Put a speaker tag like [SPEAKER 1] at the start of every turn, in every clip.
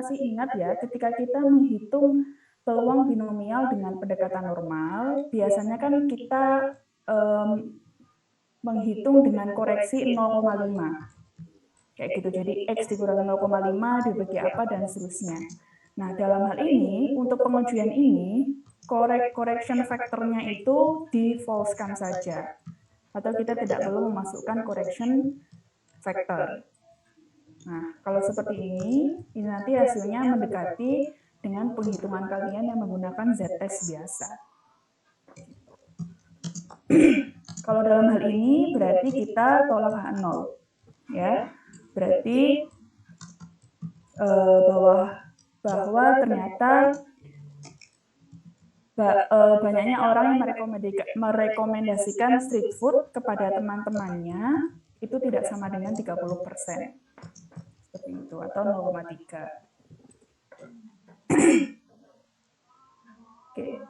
[SPEAKER 1] masih ingat ya, ketika kita menghitung peluang binomial dengan pendekatan normal, biasanya kan kita menghitung dengan koreksi 0,5. Kayak gitu, jadi X dikurangi 0,5 dibagi apa, dan seterusnya. Nah, dalam hal ini, untuk pengujian ini, correction factor-nya itu di-false-kan saja. Atau kita tidak perlu memasukkan correction factor. Nah, kalau seperti ini nanti hasilnya mendekati dengan penghitungan kalian yang menggunakan z-test biasa. Kalau dalam hal ini berarti kita tolak H0, ya. Berarti bahwa ternyata banyaknya orang yang merekomendasikan street food kepada teman-temannya itu tidak sama dengan 30%. Seperti itu, atau 0,3. Oke.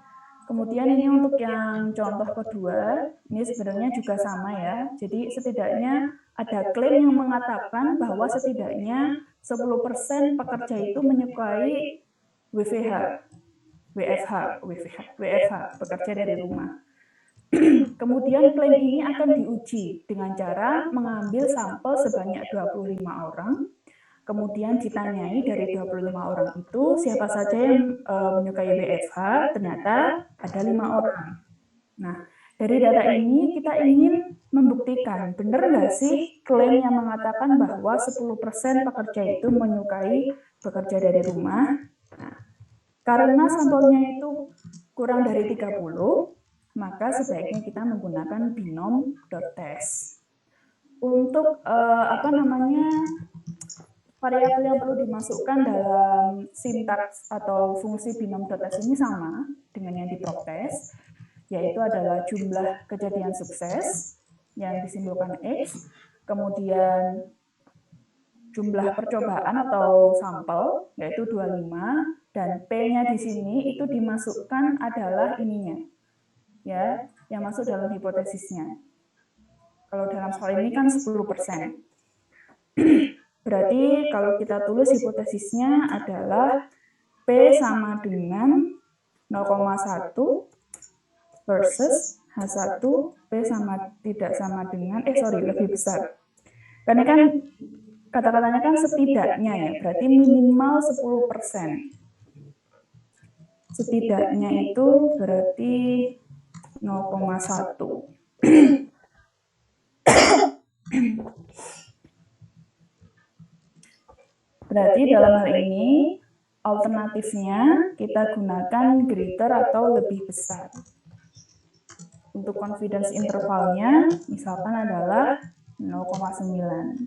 [SPEAKER 1] Kemudian ini untuk yang contoh kedua, ini sebenarnya juga sama ya. Jadi setidaknya ada klaim yang mengatakan bahwa setidaknya 10% pekerja itu menyukai WFH, bekerja dari rumah. Kemudian klaim ini akan diuji dengan cara mengambil sampel sebanyak 25 orang, kemudian ditanyai dari 25 orang itu siapa saja yang menyukai WFH, ternyata ada 5 orang. Nah, dari data ini kita ingin membuktikan, benar nggak sih klaim yang mengatakan bahwa 10% pekerja itu menyukai bekerja dari rumah? Nah, karena sampelnya itu kurang dari 30, maka sebaiknya kita menggunakan binom.test. Untuk variabel yang perlu dimasukkan dalam sintaks atau fungsi binom.test ini sama dengan yang di PROC-test, yaitu adalah jumlah kejadian sukses yang disimbolkan X, kemudian jumlah percobaan atau sampel, yaitu 25, dan P-nya di sini itu dimasukkan adalah ininya, ya, yang masuk dalam hipotesisnya. Kalau dalam soal ini kan 10%. Berarti kalau kita tulis hipotesisnya adalah P sama dengan 0,1 versus H1, P sama tidak sama dengan, lebih besar. Karena kan kata-katanya kan setidaknya ya, berarti minimal 10%. Setidaknya itu berarti 0,1. Berarti dalam hal ini alternatifnya kita gunakan greater atau lebih besar. Untuk confidence intervalnya misalkan adalah 0,9.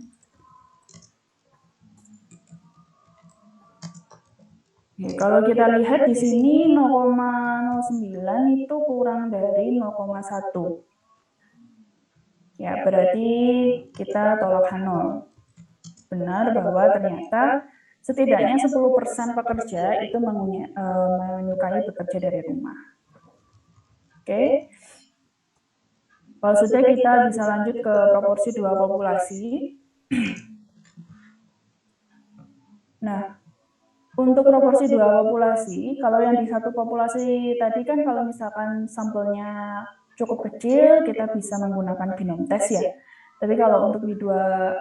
[SPEAKER 1] Kalau kita lihat di sini 0,09 itu kurang dari 0,1. Ya, berarti kita tolak H0. Benar bahwa ternyata setidaknya 10% pekerja itu menyukai bekerja dari rumah. Oke. Kalau sudah, kita bisa lanjut ke proporsi dua populasi. Nah, untuk proporsi dua populasi, kalau yang di satu populasi tadi kan kalau misalkan sampelnya cukup kecil, kita bisa menggunakan binom test ya. Tapi kalau untuk di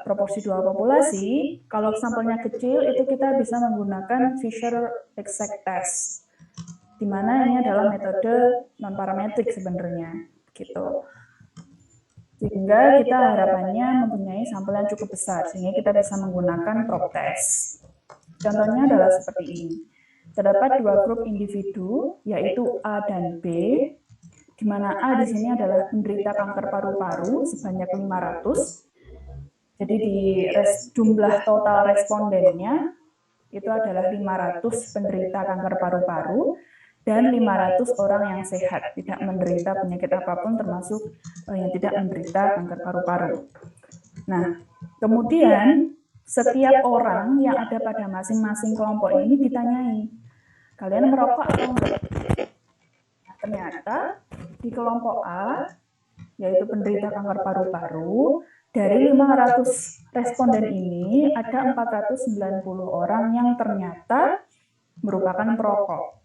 [SPEAKER 1] proporsi dua populasi, kalau sampelnya kecil itu kita bisa menggunakan Fisher exact test, di mana ini adalah metode non parametrik sebenarnya, gitu. Sehingga kita harapannya mempunyai sampel yang cukup besar, sehingga kita bisa menggunakan prop test. Contohnya adalah seperti ini. Terdapat dua grup individu, yaitu A dan B, di mana A di sini adalah penderita kanker paru-paru sebanyak 500. Jadi di jumlah total respondennya itu adalah 500 penderita kanker paru-paru dan 500 orang yang sehat, tidak menderita penyakit apapun termasuk yang tidak menderita kanker paru-paru. Nah, kemudian setiap orang yang ada pada masing-masing kelompok ini ditanyai, kalian merokok atau enggak? Nah, ternyata di kelompok A, yaitu penderita kanker paru-paru, dari 500 responden ini ada 490 orang yang ternyata merupakan perokok.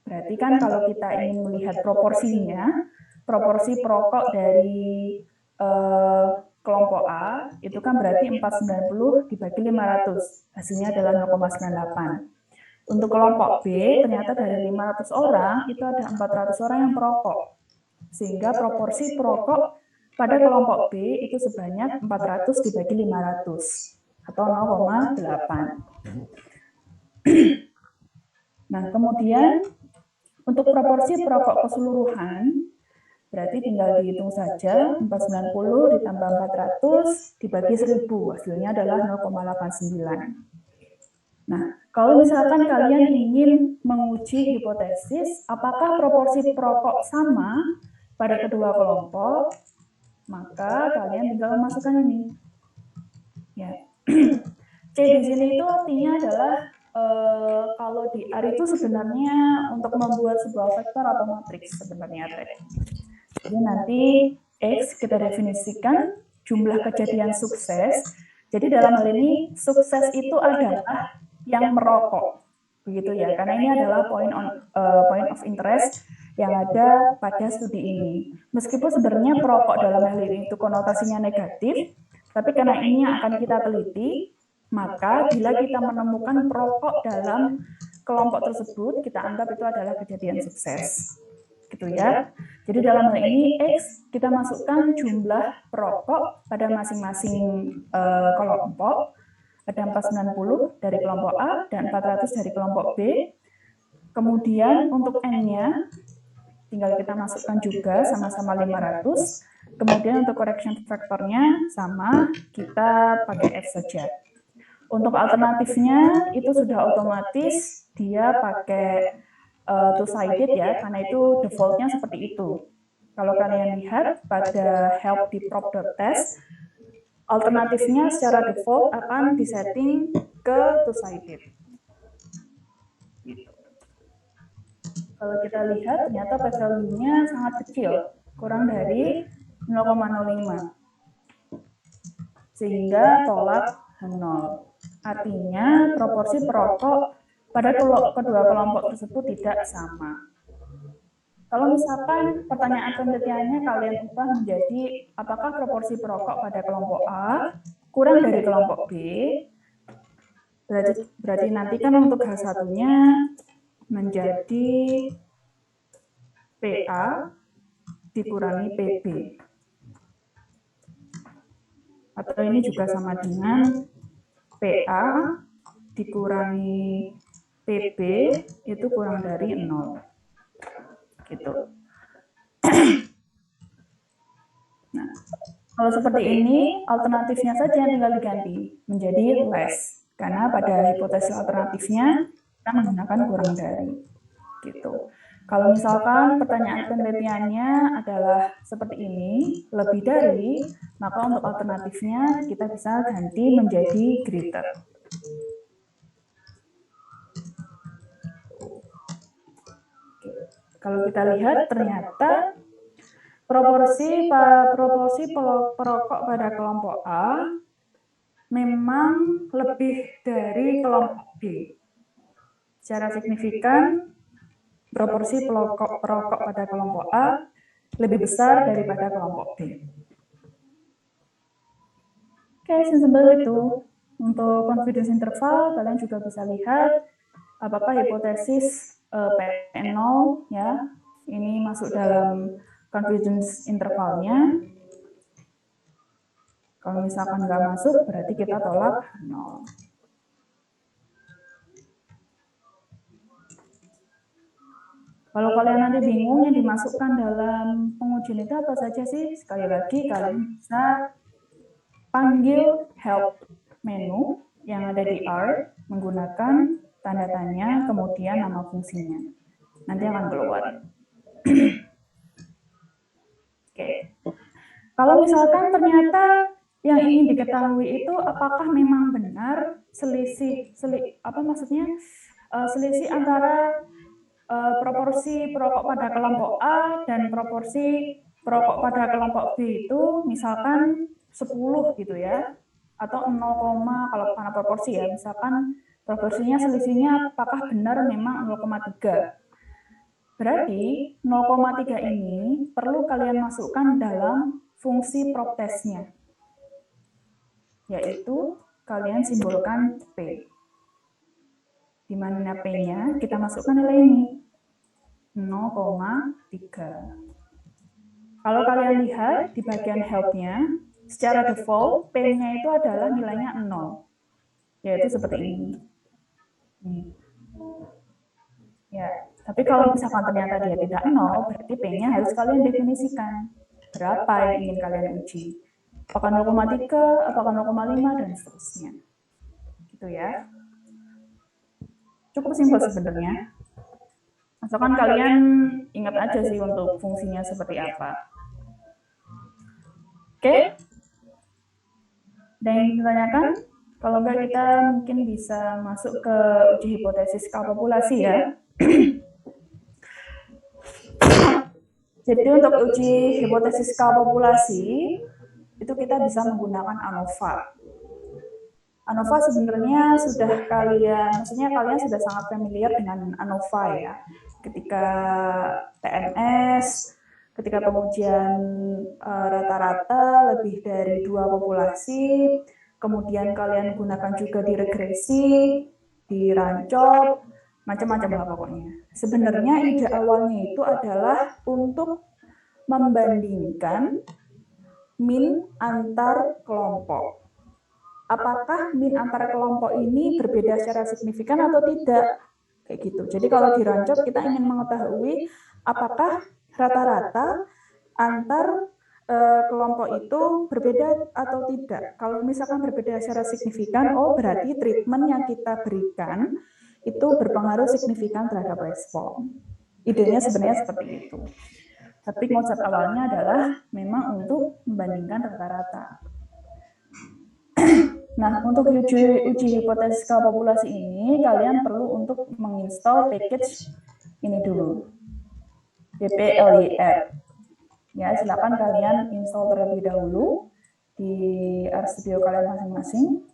[SPEAKER 1] Berarti kan kalau kita ingin melihat proporsinya, proporsi perokok dari kelompok A itu kan berarti 490 dibagi 500, hasilnya adalah 0,98. Untuk kelompok B, ternyata dari 500 orang, itu ada 400 orang yang perokok. Sehingga proporsi perokok pada kelompok B itu sebanyak 400 dibagi 500, atau 0,8. Nah, kemudian untuk proporsi perokok keseluruhan, berarti tinggal dihitung saja, 490 ditambah 400 dibagi 1000, hasilnya adalah 0,89. Nah, kalau misalkan kalian ingin menguji hipotesis apakah proporsi perokok sama pada kedua kelompok, maka kalian tinggal memasukkan ini. Ya. C di sini itu artinya adalah kalau di R itu sebenarnya untuk membuat sebuah vektor atau matriks sebenarnya. Jadi nanti X kita definisikan jumlah kejadian sukses. Jadi dalam hal ini sukses itu adalah yang merokok, begitu ya, karena ini adalah point of interest yang ada pada studi ini. Meskipun sebenarnya perokok dalam hal ini itu konotasinya negatif, tapi karena ini yang akan kita teliti, maka bila kita menemukan perokok dalam kelompok tersebut, kita anggap itu adalah kejadian sukses, gitu ya. Jadi dalam hal ini X kita masukkan jumlah perokok pada masing-masing kelompok. Ada 490 dari kelompok A dan 400 dari kelompok B. Kemudian untuk N-nya, tinggal kita masukkan juga sama-sama 500. Kemudian untuk correction factornya sama, kita pakai F saja. Untuk alternatifnya, itu sudah otomatis dia pakai two-sided ya, karena itu defaultnya seperti itu. Kalau kalian lihat pada help di prop.test, alternatifnya secara default akan disetting ke two-sided. Gitu. Kalau kita lihat, ternyata p-value-nya sangat kecil, kurang dari 0,05. Sehingga tolak 0. Artinya, proporsi perokok pada kedua kelompok tersebut tidak sama. Kalau misalkan pertanyaan penelitiannya kalian ubah menjadi apakah proporsi perokok pada kelompok A kurang dari kelompok B, berarti nanti kan untuk H1-nya menjadi PA dikurangi PB. Atau ini juga sama dengan PA dikurangi PB itu kurang dari 0. Gitu. Nah, kalau seperti ini, alternatifnya saja yang tinggal diganti menjadi less. Karena pada hipotesis alternatifnya kita menggunakan kurang dari. Gitu. Kalau misalkan pertanyaan penelitiannya adalah seperti ini, lebih dari, maka untuk alternatifnya kita bisa ganti menjadi greater. Kalau kita lihat ternyata proporsi perokok pada kelompok A memang lebih dari kelompok B. Secara signifikan, proporsi perokok pada kelompok A lebih besar daripada kelompok B. Oke, simple itu. Untuk confidence interval, kalian juga bisa lihat apakah hipotesis PN0 ya, ini masuk dalam confidence intervalnya. Kalau misalkan nggak masuk, berarti kita tolak 0. Kalau kalian nanti bingung yang dimasukkan dalam pengujian itu apa saja sih? Sekali lagi, kalian bisa panggil help menu yang ada di R menggunakan tanda tanya, kemudian nama fungsinya. Nanti akan keluar. Oke. Kalau misalkan ternyata yang ingin diketahui itu apakah memang benar selisih antara proporsi perokok pada kelompok A dan proporsi perokok pada kelompok B itu misalkan 10 gitu ya. atau 0, kalau karena proporsi ya, misalkan proporsinya selisihnya apakah benar memang 0,3. Berarti 0,3 ini perlu kalian masukkan dalam fungsi proptestnya, yaitu kalian simbolkan P. Di mana P-nya kita masukkan nilai ini, 0,3. Kalau kalian lihat di bagian help-nya, secara default P-nya itu adalah nilainya 0, yaitu seperti ini. Ya, tapi kalau misalkan ternyata dia tidak 0, berarti P-nya harus kalian definisikan. Berapa yang ingin kalian uji? Apakah 0,3, apakah 0,5, dan seterusnya. Gitu ya. Cukup simpel sebenarnya. Asalkan kalian ingat aja sih untuk fungsinya seperti apa. Oke? Dan yang ditanyakan? Kalau enggak kita mungkin bisa masuk ke uji hipotesis skala populasi ya. Jadi untuk uji hipotesis skala populasi itu kita bisa menggunakan ANOVA. ANOVA sebenarnya sudah maksudnya kalian sudah sangat familiar dengan ANOVA ya. Ketika TMS, ketika pengujian rata-rata lebih dari 2 populasi, kemudian kalian gunakan juga di regresi, di rancop, macam-macam lah pokoknya. Sebenarnya ide awalnya itu adalah untuk membandingkan min antar kelompok. Apakah min antar kelompok ini berbeda secara signifikan atau tidak? Kayak gitu. Jadi kalau di rancop kita ingin mengetahui apakah rata-rata antar kelompok itu berbeda atau tidak. Kalau misalkan berbeda secara signifikan, oh berarti treatment yang kita berikan itu berpengaruh signifikan terhadap respon. Idenya sebenarnya seperti itu. Tapi konsep awalnya adalah memang untuk membandingkan rata-rata. Nah, untuk uji hipotesis skala populasi ini, kalian perlu untuk menginstal package ini dulu, DPLYR. Ya, silakan kalian install terlebih dahulu di RStudio kalian masing-masing.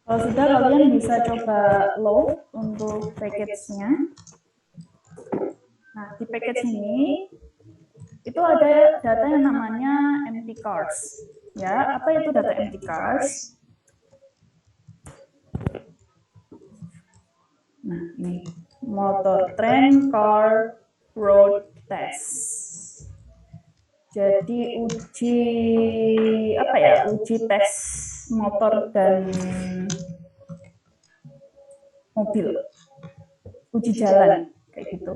[SPEAKER 1] Kalau sudah, kalian bisa coba load untuk package-nya. Nah, di package ini itu ada data yang namanya empty cars. Ya, apa itu data empty cars? Nah, ini motor train car road test. Jadi uji apa ya? Uji tes motor dan mobil, uji jalan kayak gitu.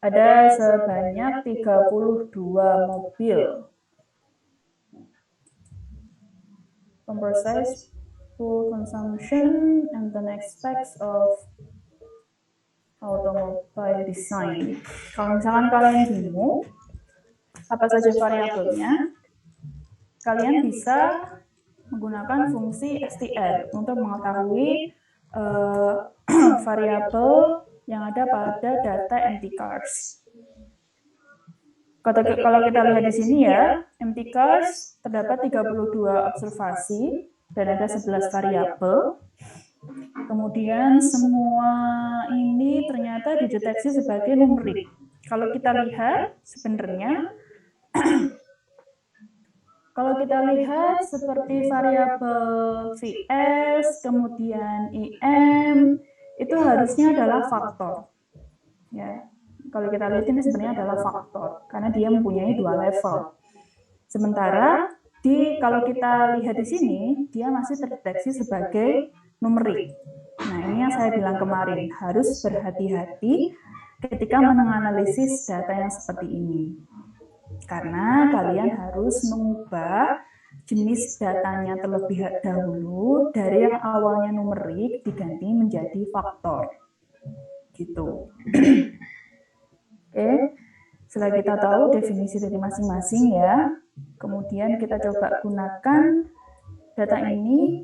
[SPEAKER 1] Ada sebanyak 32 mobil. Commercialized full consumption and the next specs of automobile design. Kalau misalkan kalian bingung apa saja variabelnya, kalian bisa menggunakan fungsi str untuk mengetahui variabel yang ada pada data empty cars. Kalau kita lihat di sini ya, empty cars terdapat 32 observasi dan ada 11 variabel. Kemudian semua ini ternyata dideteksi sebagai numerik. Kalau kita lihat sebenarnya kalau kita lihat seperti variabel VS, kemudian IM, itu harusnya adalah faktor. Ya, kalau kita lihat ini sebenarnya adalah faktor, karena dia mempunyai 2 level. Sementara kalau kita lihat di sini, dia masih terdeteksi sebagai numerik. Nah, ini yang saya bilang kemarin, harus berhati-hati ketika menganalisis data yang seperti ini. Karena kalian harus mengubah jenis datanya terlebih dahulu dari yang awalnya numerik diganti menjadi faktor. Gitu. Oke. Setelah kita tahu definisi dari masing-masing ya, kemudian kita coba gunakan data ini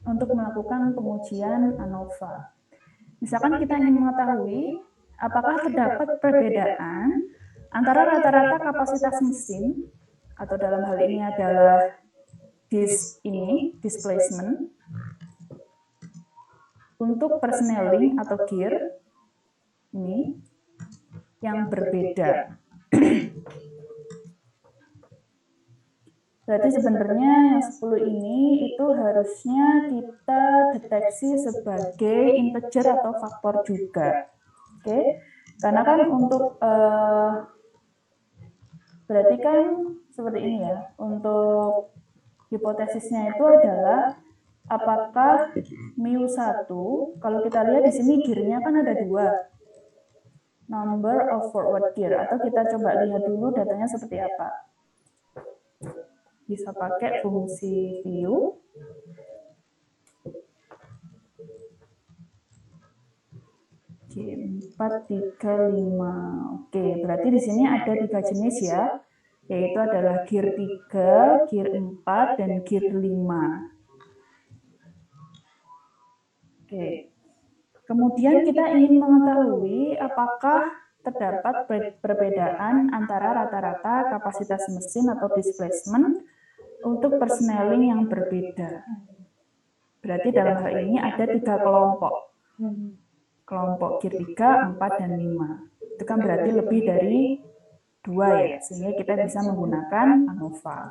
[SPEAKER 1] untuk melakukan pengujian ANOVA. Misalkan kita ingin mengetahui apakah terdapat perbedaan antara rata-rata kapasitas mesin, atau dalam hal ini adalah displacement, untuk persneling atau gear ini yang berbeda. Berarti sebenarnya yang 10 ini itu harusnya kita deteksi sebagai integer atau faktor juga. Oke, karena kan untuk berarti kan seperti ini ya. Untuk hipotesisnya itu adalah apakah mu1, kalau kita lihat di sini gear-nya kan ada 2. Number of forward gear, atau kita coba lihat dulu datanya seperti apa. Bisa pakai fungsi view. G435. Oke, berarti di sini ada 3 jenis ya, yaitu adalah gear 3, gear 4, dan gear 5. Oke. Kemudian kita ingin mengetahui apakah terdapat perbedaan antara rata-rata kapasitas mesin atau displacement untuk persneling yang berbeda. Berarti dalam hal ini ada 3 kelompok. Kelompok gear 3, 4, dan 5. Itu kan berarti lebih dari 2 ya, sehingga kita bisa menggunakan ANOVA.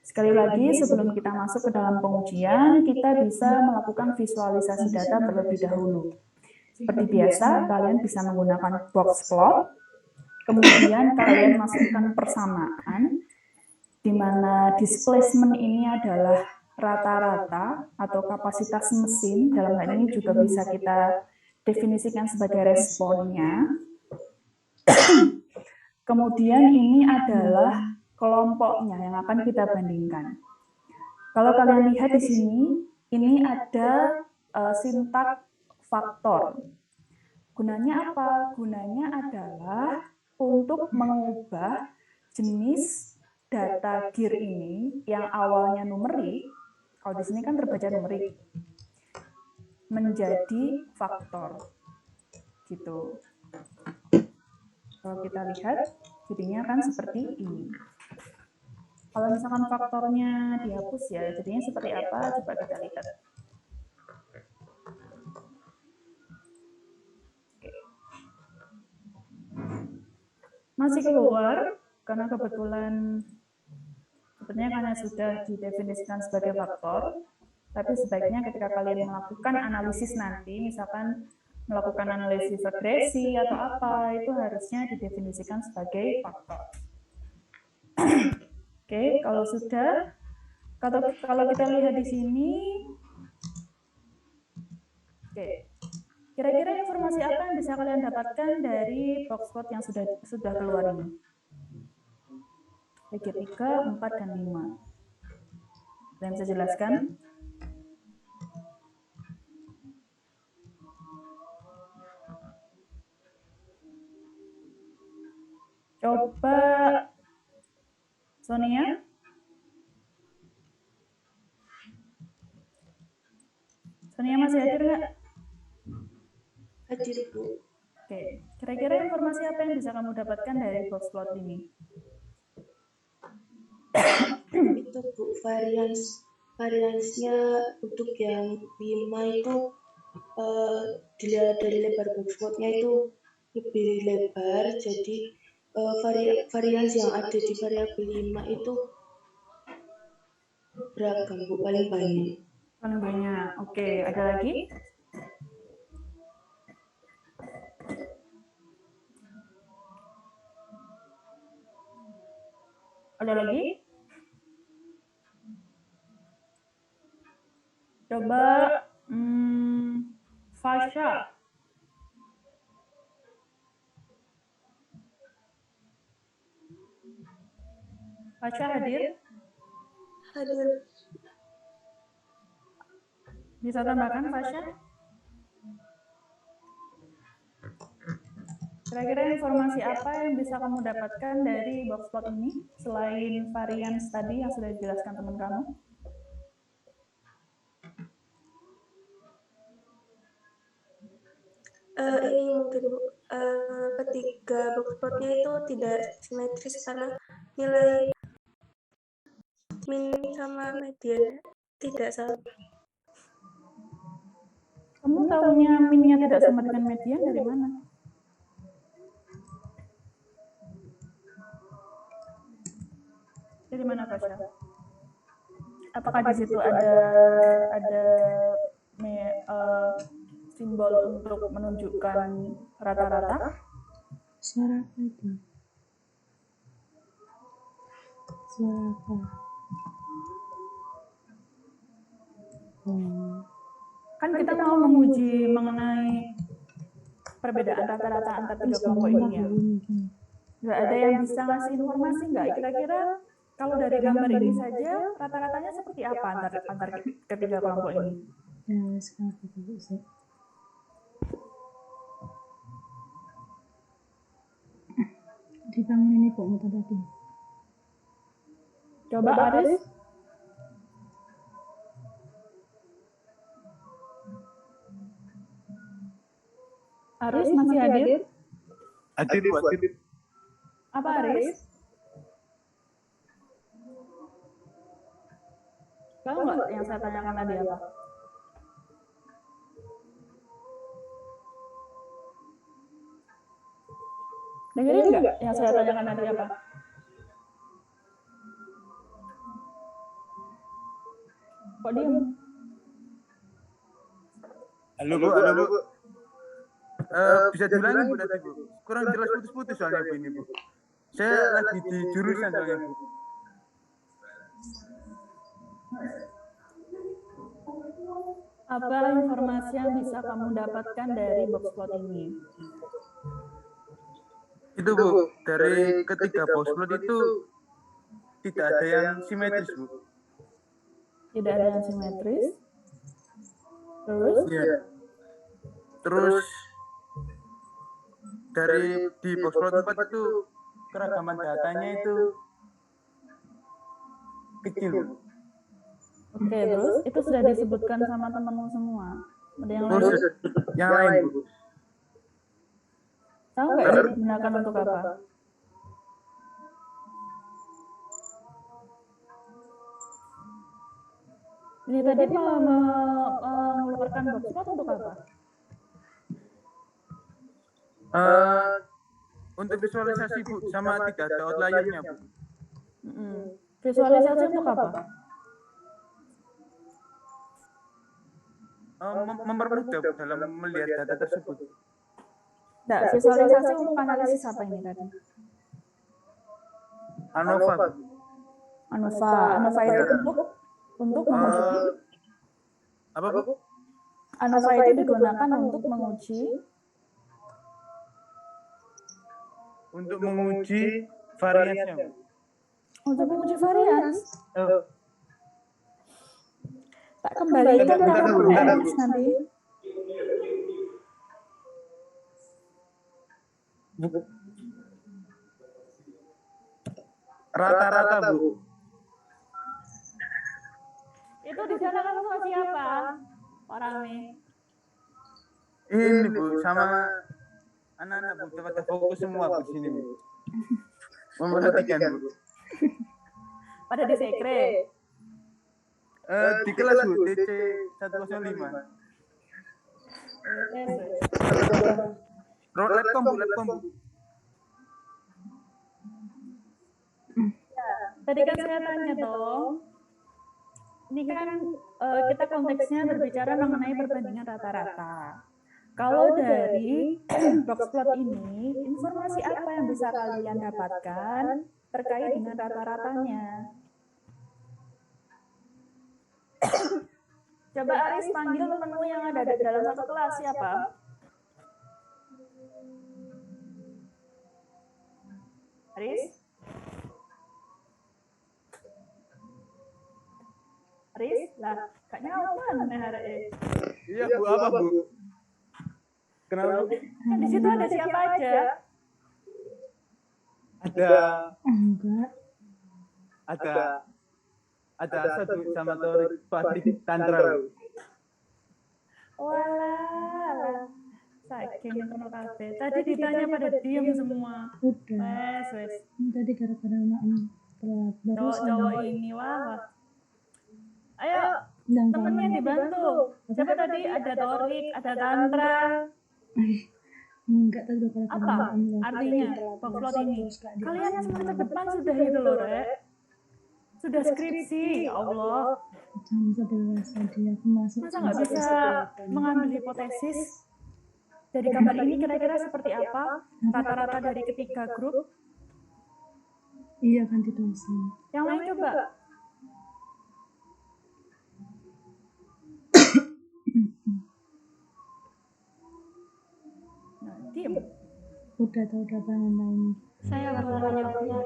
[SPEAKER 1] Sekali lagi, sebelum kita masuk ke dalam pengujian, kita bisa melakukan visualisasi data terlebih dahulu. Seperti biasa, kalian bisa menggunakan box plot, kemudian kalian masukkan persamaan, di mana displacement ini adalah rata-rata atau kapasitas mesin, dalam hal ini juga bisa kita definisikan sebagai responnya. Kemudian ini adalah kelompoknya yang akan kita bandingkan. Kalau kalian lihat di sini, ini ada sintak faktor. Gunanya apa? Gunanya adalah untuk mengubah jenis data gear ini yang awalnya numerik, kalau di sini kan terbaca numerik, menjadi faktor. Gitu. Kalau kita lihat, jadinya kan seperti ini. Kalau misalkan faktornya dihapus ya, jadinya seperti apa? Coba kita lihat. Masih keluar, karena kebetulan sebenarnya karena sudah didefinisikan sebagai faktor, tapi sebaiknya ketika kalian melakukan analisis nanti, misalkan melakukan analisis regresi atau apa, itu harusnya didefinisikan sebagai faktor. Oke, kalau sudah, kalau kita lihat di sini, oke, kira-kira informasi apa yang bisa kalian dapatkan dari box plot yang sudah keluar ini? Gear 3, 4, dan 5. Kalian bisa jelaskan? Coba Sonia. Sonia masih hadir nggak?
[SPEAKER 2] Hadir, Bu.
[SPEAKER 1] Oke, kira-kira informasi apa yang bisa kamu dapatkan dari box plot ini?
[SPEAKER 2] Itu, Bu, variansnya untuk yang 5 itu dilihat dari lebar box plotnya itu lebih lebar, jadi varians yang ada di variabel 5 itu beragam, Bu, paling banyak.
[SPEAKER 1] Paling banyak. Oke, ada lagi? Ada lagi? Coba Fasya. Fasya hadir?
[SPEAKER 2] Hadir.
[SPEAKER 1] Bisa tambahkan Fasya? Kira-kira informasi apa yang bisa kamu dapatkan dari box plot ini selain varian tadi yang sudah dijelaskan teman kamu?
[SPEAKER 2] Ini mungkin Bu, ketiga box plotnya itu tidak simetris karena nilai min sama median tidak sama.
[SPEAKER 1] Kamu tahunya minnya tidak sama dengan median dari mana? Dari mana, Fasya? Apakah di situ ada simbol untuk menunjukkan rata-rata?
[SPEAKER 3] Suara apa itu? Suara apa?
[SPEAKER 1] Kan kita mau menguji mengenai perbedaan rata-rata antar tiga kelompok ini ya. Nggak ada yang bisa ngasih informasi nggak? Kira-kira kalau dari gambar ini saja rata-ratanya seperti apa antar ketiga kelompok ini?
[SPEAKER 3] Ya, sekarang itu sih. Di bangun ini kok muter tadi.
[SPEAKER 1] Coba Aris. Aris masih hadir?
[SPEAKER 4] Hadir, Bu, hadir.
[SPEAKER 1] Apa Aris? Tahu nggak yang saya tanyakan tadi apa? Dengerin nggak yang saya tanyakan tadi apa? Kok diem?
[SPEAKER 4] Halo, Bu, halo, Bu. Bisa diulangi, Bu, tadi, Bu. Kurang jelas putus-putus soalnya, Bu, ini, Bu. Saya lagi di jurusan soalnya, Bu.
[SPEAKER 1] Apa informasi yang bisa kamu dapatkan dari box plot ini?
[SPEAKER 4] Itu, Bu, dari ketiga box plot itu tidak ada yang simetris, Bu.
[SPEAKER 1] Tidak ada yang simetris. Terus?
[SPEAKER 4] Iya. Terus dari di box plot 4 itu keragaman datanya itu kecil, Bu.
[SPEAKER 1] Oke, terus itu sudah disebutkan sama temanmu semua. Ada yang lain?
[SPEAKER 4] Terus yang lain, Bu.
[SPEAKER 1] Tahu nggak ini digunakan untuk apa? Ini tadi mengeluarkan box plot untuk apa?
[SPEAKER 4] Untuk visualisasi, Bu, sama tidak ada outliernya, Bu.
[SPEAKER 1] Visualisasi untuk apa?
[SPEAKER 4] Mempermudah, Bu, dalam melihat data tersebut.
[SPEAKER 1] Nah, visualisasi untuk analisis apa ini tadi?
[SPEAKER 4] ANOVA, Bu.
[SPEAKER 1] ANOVA itu untuk menguji.
[SPEAKER 4] Apa, Bu?
[SPEAKER 1] ANOVA itu digunakan untuk menguji
[SPEAKER 4] variannya, Bu.
[SPEAKER 1] untuk menguji varians. Tak kembalikan kamu PNS nanti.
[SPEAKER 4] Rata-rata, Bu.
[SPEAKER 1] Itu di sana kamu sama siapa? Orangnya.
[SPEAKER 4] Ini, Bu, sama anak-anak, Bu, pada fokus semua, Bu, di sini, Bu. Memperhatikan, Bu.
[SPEAKER 1] Pada di sekre.
[SPEAKER 4] Di kelas, Bu, DC 105. Laptop, Bu, laptop, Bu.
[SPEAKER 1] Tadi kan saya tanya dong. Ini kan kita konteksnya berbicara mengenai perbandingan rata-rata. Kalau dari box plot ini, informasi apa yang bisa kalian dapatkan terkait dengan rata-ratanya? Coba Aris panggil temenmu yang ada dalam satu kelas siapa? Aris? Aris? Lah, gak nyaman nih.
[SPEAKER 4] Iya Bu, apa Bu? Kenapa Bu?
[SPEAKER 1] Kan di situ ada siapa aja?
[SPEAKER 3] Enggak.
[SPEAKER 4] Ada satu sama Torik Patrik Tantra.
[SPEAKER 1] Walah. Saking kono kabeh. Tadi ditanya pada diem semua.
[SPEAKER 3] Udah.
[SPEAKER 1] Wes.
[SPEAKER 3] Tadi gara-gara makan telat.
[SPEAKER 1] Cowok-cowok ini wah. Ayo,
[SPEAKER 3] Yang
[SPEAKER 1] temennya dibantu. Siapa tadi? Ada Torik, ada Tantra.
[SPEAKER 3] Enggak tadi gara-gara
[SPEAKER 1] Apa artinya backlot ini? Kalian semester depan sudah itu loh, Rek. Sudah skripsi, ya Allah.
[SPEAKER 3] Jam 11 tadi aku masuk.
[SPEAKER 1] Masa nggak bisa mengambil hipotesis dari gambar ini kira-kira seperti apa? Rata-rata dari ketiga grup.
[SPEAKER 3] Iya ganti dosen.
[SPEAKER 1] Yang lain coba. Nah, diem.
[SPEAKER 3] Udah bangun lain.
[SPEAKER 1] Saya bertanya.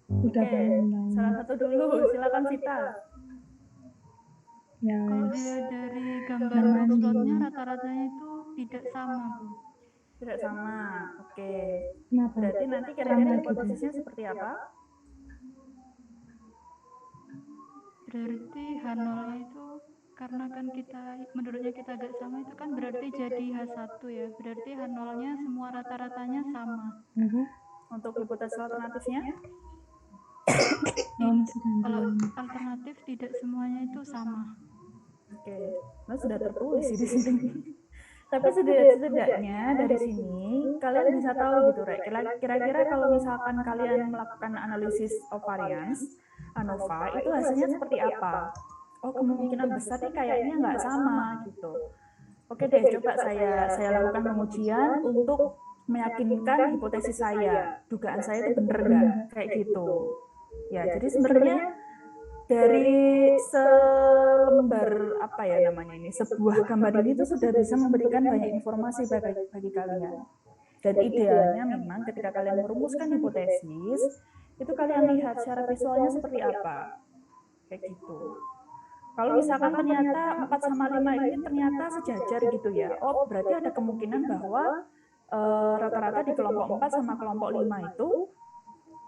[SPEAKER 3] Udah
[SPEAKER 1] Oke,
[SPEAKER 3] bangun lain.
[SPEAKER 1] salah satu dulu. Silakan Vita.
[SPEAKER 3] Ya
[SPEAKER 5] Kalau
[SPEAKER 3] wes.
[SPEAKER 5] dilihat dari gambar backlotnya rata-ratanya itu tidak sama, Bu.
[SPEAKER 1] Tidak sama. Oke.
[SPEAKER 3] Kenapa?
[SPEAKER 1] Berarti nanti kira-kira hipotesisnya seperti apa?
[SPEAKER 5] Berarti H0 itu karena kan kita menurutnya kita agak sama itu kan berarti jadi H1 ya. Berarti H0-nya semua rata-ratanya sama.
[SPEAKER 3] Apa?
[SPEAKER 1] Untuk hipotesis alternatifnya?
[SPEAKER 3] Oh, masih ganti.
[SPEAKER 5] Kalau alternatif tidak semuanya itu sama.
[SPEAKER 1] Oke, nah sudah tertulis sih di sini. Tapi setidaknya dari sini kalian bisa tahu gitu, Rek. Kira-kira kalau misalkan kalian melakukan analisis of variance ANOVA itu hasilnya seperti apa? Oh, kemungkinan besar nih kayaknya nggak sama gitu. Oke deh, coba saya lakukan pengujian untuk meyakinkan hipotesis saya, dugaan saya itu benar nggak kayak gitu. Ya, jadi sebenarnya dari selembar apa ya namanya ini, sebuah gambar ini itu sudah bisa memberikan banyak informasi bagi kalian. Dan idealnya memang ketika kalian merumuskan hipotesis, itu kalian lihat secara visualnya seperti apa. Kayak gitu. Kalau misalkan ternyata 4 sama 5 ini ternyata sejajar gitu ya, oh berarti ada kemungkinan bahwa rata-rata di kelompok 4 sama kelompok 5 itu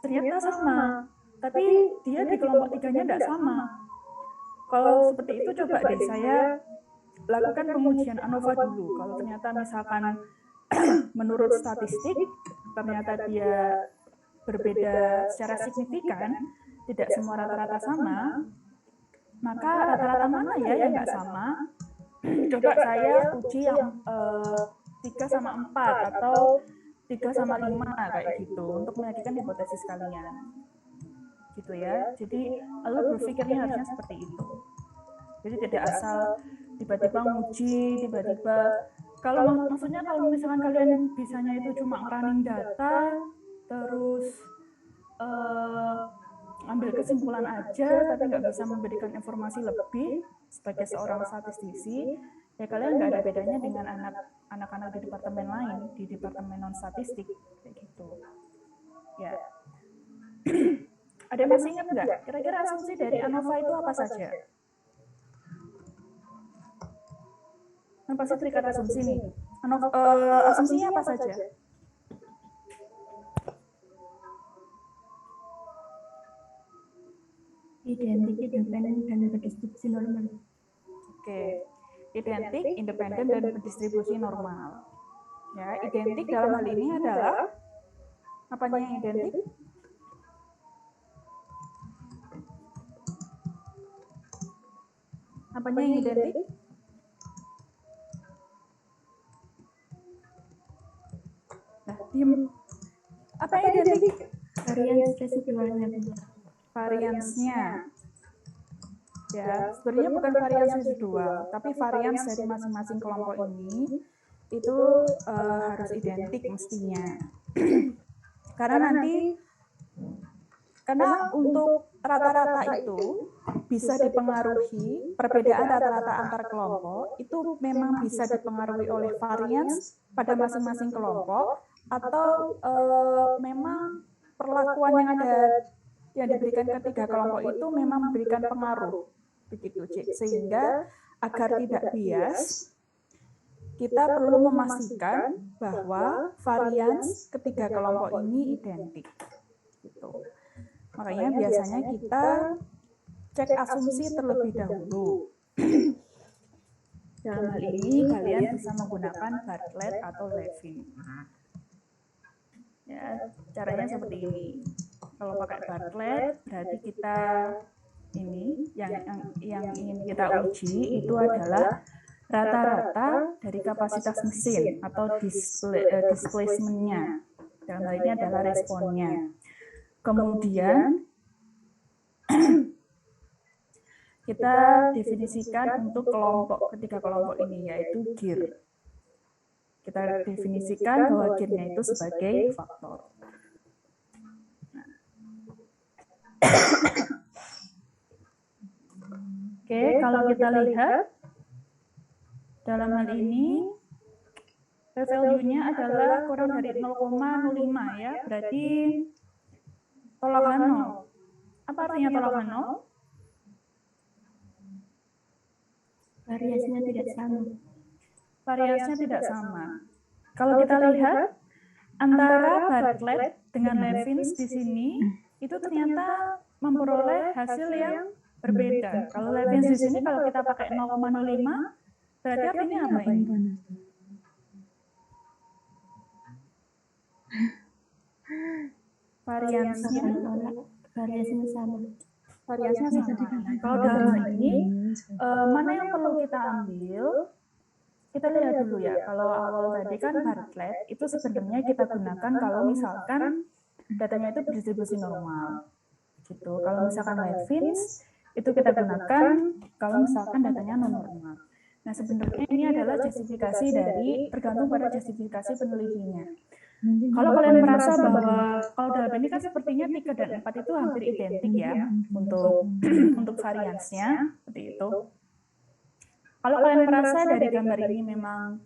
[SPEAKER 1] ternyata sama. Tapi dia di kelompok 3-nya tidak sama. Kalau seperti itu coba deh saya lakukan pengujian ANOVA dulu. Kalau ternyata misalkan menurut statistik ternyata dia berbeda secara signifikan, tidak semua rata-rata sama, maka rata-rata mana ya yang nggak sama? Coba saya uji yang 3 sama 4 atau 3 sama 5 kayak gitu untuk meyakinkan hipotesis kalian. Gitu ya. Jadi lalu berpikirnya harusnya seperti itu. Jadi tidak asal tiba-tiba nguji, tiba-tiba maksudnya kalau misalkan kalian bisanya itu cuma running data terus ambil kesimpulan aja tapi nggak bisa memberikan informasi lebih sebagai seorang statistisi, ya kalian nggak ada bedanya dengan anak-anak di departemen lain, di departemen non statistik kayak gitu. Ya. Ada yang masih ingat nggak? Kira-kira asumsi dari ANOVA itu apa saja? Kan pasti terikat asumsi nih. Asumsinya apa saja?
[SPEAKER 3] Identik, independen, dan berdistribusi normal.
[SPEAKER 1] Oke, identik, independen, dan berdistribusi normal. Ya, identik dalam hal ini adalah apanya yang identik? Apanya yang identik? Nah, diem. Apa yang identik?
[SPEAKER 3] Varians residualnya.
[SPEAKER 1] Variansnya. Ya, sebenarnya bukan varians residual, tapi varians dari masing-masing kelompok ini itu harus identik mestinya. Karena untuk rata-rata itu bisa dipengaruhi, perbedaan rata-rata antar kelompok itu memang bisa dipengaruhi oleh varians pada masing-masing kelompok, atau memang perlakuan yang diberikan ketiga kelompok itu memang memberikan pengaruh, begitu, Cik. Sehingga agar tidak bias, kita perlu memastikan bahwa varians ketiga kelompok ini identik. Gitu. Makanya biasanya kita cek asumsi terlebih dahulu. Dalam hal ini kalian bisa menggunakan Bartlett atau Levin. Ya, caranya seperti ini. Kalau pakai Bartlett berarti kita ini yang ingin kita uji itu adalah rata-rata dari kapasitas mesin atau displacement-nya. Dalam hal ini adalah responnya. Kemudian kita definisikan untuk ketiga kelompok ini, yaitu gear. Kita definisikan bahwa gear-nya itu sebagai faktor. Oke, kalau kita lihat dalam hal ini value-nya adalah kurang dari 0,05 ya, berarti tolakan 0. Apa artinya tolakan 0?
[SPEAKER 2] Variasinya tidak sama.
[SPEAKER 1] Variasinya tidak sama. Kalau kita lihat antara Bartlett dengan Levins di sini itu ternyata memperoleh hasil yang berbeda. Kalau Levins di sini kalau kita pakai 0,05 berarti artinya apa ini? Variasinya
[SPEAKER 2] sama.
[SPEAKER 1] Variasinya sama. Kalau dalam hal ini mana yang perlu kita ambil? Kita lihat dulu ya. Kalau awal tadi kan Bartlett itu sebenarnya kita gunakan kalau misalkan datanya itu berdistribusi normal. Gitu. Kalau misalkan Levins itu kita gunakan kalau misalkan datanya non normal. Nah, sebenarnya ini adalah justifikasi dari tergantung pada justifikasi penelitinya. Kalau kalian merasa bahwa kalau dalam ini kan sepertinya 3 dan 4 itu hampir identik ya untuk variansnya seperti itu. Kalau kalian merasa dari gambar ini memang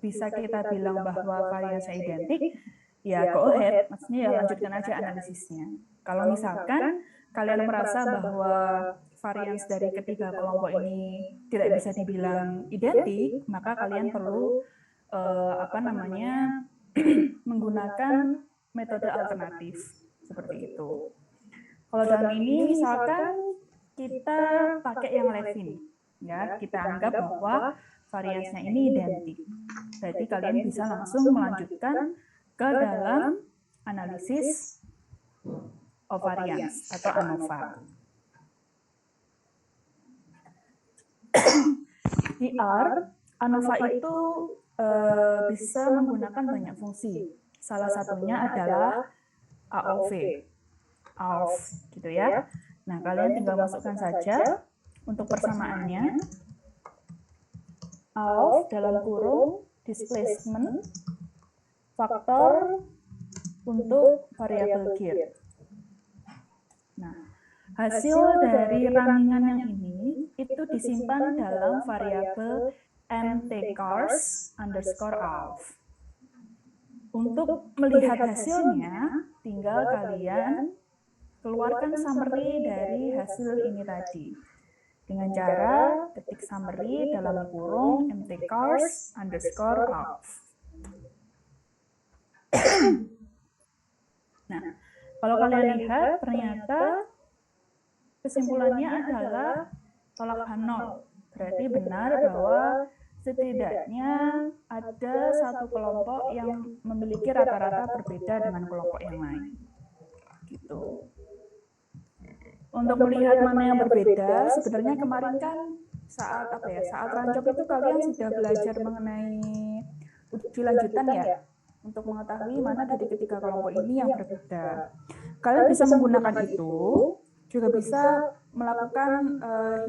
[SPEAKER 1] bisa kita bilang bahwa variansnya identik, ya go ahead, maksudnya ya lanjutkan aja analisisnya. Kalau misalkan kalian merasa bahwa varians dari ketiga kelompok ini tidak bisa dibilang identik, maka kalian perlu menggunakan metode alternatif seperti itu. Kalau dalam ini misalkan kita pakai yang Levin, ya kita anggap bahwa variansnya ini identik. Berarti kalian bisa langsung melanjutkan ke dalam analisis variance atau ANOVA. Di R, ANOVA itu bisa menggunakan banyak fungsi. Salah satunya adalah AOV, gitu ya. Nah, kalian tinggal masukkan saja untuk persamaannya. AOV dalam kurung displacement faktor untuk variabel gear. Nah, hasil dari rangingan yang ini itu disimpan dalam variabel mtcars_ALF. Untuk melihat hasilnya, tinggal kalian keluarkan summary dari hasil ini tadi. Dengan cara ketik summary dalam kurung mtcars_ALF. Nah, kalau kalian lihat, ternyata kesimpulannya adalah tolak 0. Berarti benar bahwa setidaknya ada satu kelompok yang memiliki rata-rata berbeda dengan kelompok yang lain. Gitu. Untuk melihat mana yang berbeda, sebenarnya kemarin kan saat rancop itu kalian sudah belajar mengenai uji lanjutan ya, untuk mengetahui mana dari ketiga kelompok ini yang berbeda. Kalian bisa menggunakan itu, juga bisa melakukan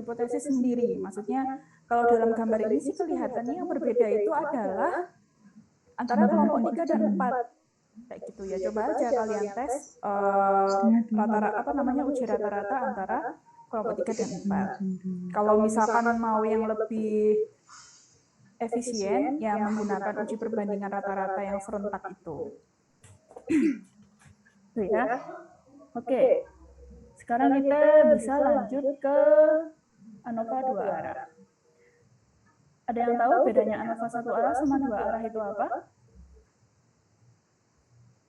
[SPEAKER 1] hipotesis sendiri. Maksudnya kalau dalam gambar ini sih kelihatannya yang berbeda itu adalah antara kelompok 3 dan 4. Kayak gitu ya. Coba aja kalian tes uji rata-rata antara kelompok 3 dan 4. Kalau misalkan mau yang lebih efisien, ya menggunakan uji perbandingan rata-rata yang serentak itu. Itu ya. Oke. Sekarang kita bisa lanjut ke ANOVA 2 arah. Ada yang tahu bedanya ANOVA 1 arah sama 2 arah itu apa?